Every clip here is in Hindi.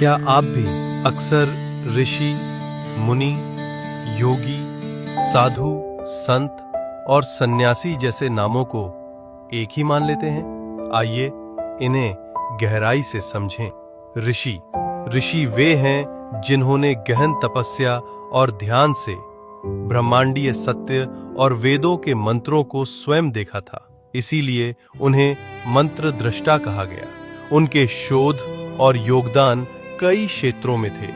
क्या आप भी अक्सर ऋषि, मुनि, योगी, साधु, संत और सन्यासी जैसे नामों को एक ही मान लेते हैं? आइए इन्हें गहराई से समझें। ऋषि वे हैं जिन्होंने गहन तपस्या और ध्यान से ब्रह्मांडीय सत्य और वेदों के मंत्रों को स्वयं देखा था, इसीलिए उन्हें मंत्र दृष्टा कहा गया। उनके शोध और योगदान कई क्षेत्रों में थे,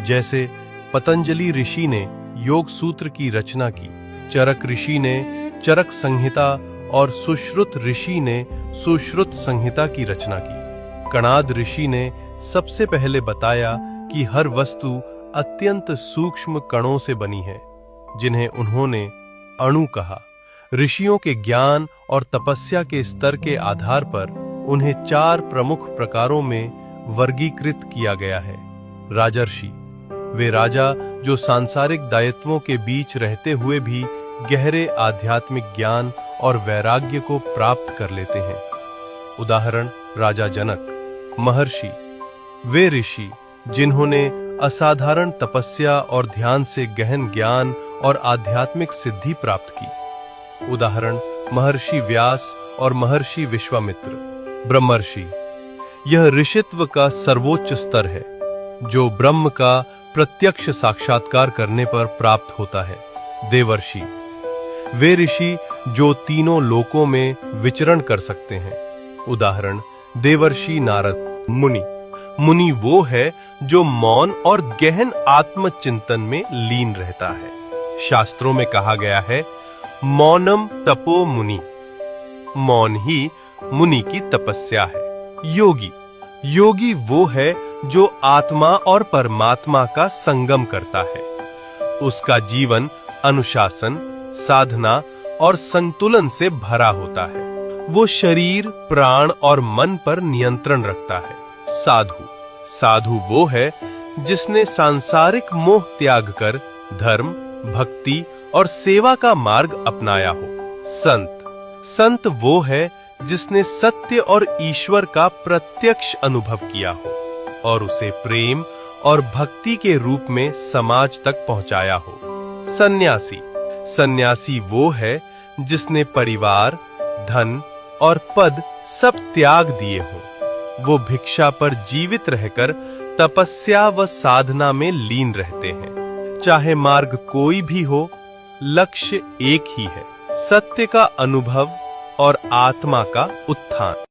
जैसे पतंजलि ऋषि ने योग सूत्र की रचना की, चरक ऋषि ने चरक संहिता और सुश्रुत ऋषि ने सुश्रुत संहिता की रचना की। कणाद ऋषि ने सबसे पहले बताया कि हर वस्तु अत्यंत सूक्ष्म कणों से बनी है, जिन्हें उन्होंने अणु कहा। ऋषियों के ज्ञान और तपस्या के स्तर के आधार पर उन्हें 4 प्रमुख प्रकारों में वर्गीकृत किया गया है। राजर्षि, वे राजा जो सांसारिक दायित्वों के बीच रहते हुए भी गहरे आध्यात्मिक ज्ञान और वैराग्य को प्राप्त कर लेते हैं। उदाहरण राजा जनक। महर्षि, वे ऋषि जिन्होंने असाधारण तपस्या और ध्यान से गहन ज्ञान और आध्यात्मिक सिद्धि प्राप्त की। उदाहरण महर्षि व्यास और महर्षि विश्वामित्र। ब्रह्मर्षि, यह ऋषित्व का सर्वोच्च स्तर है जो ब्रह्म का प्रत्यक्ष साक्षात्कार करने पर प्राप्त होता है। देवर्षि, वे ऋषि जो तीनों लोकों में विचरण कर सकते हैं। उदाहरण देवर्षि नारद। मुनि वो है जो मौन और गहन आत्मचिंतन में लीन रहता है। शास्त्रों में कहा गया है, मौनम तपो मुनि, मौन ही मुनि की तपस्या है। योगी वो है जो आत्मा और परमात्मा का संगम करता है। उसका जीवन अनुशासन, साधना और संतुलन से भरा होता है। वो शरीर, प्राण और मन पर नियंत्रण रखता है। साधु वो है जिसने सांसारिक मोह त्याग कर धर्म, भक्ति और सेवा का मार्ग अपनाया हो। संत वो है जिसने सत्य और ईश्वर का प्रत्यक्ष अनुभव किया हो और उसे प्रेम और भक्ति के रूप में समाज तक पहुंचाया हो। सन्यासी वो है जिसने परिवार, धन और पद सब त्याग दिए हों। वो भिक्षा पर जीवित रहकर तपस्या व साधना में लीन रहते हैं। चाहे मार्ग कोई भी हो, लक्ष्य एक ही है, सत्य का अनुभव और आत्मा का उत्थान।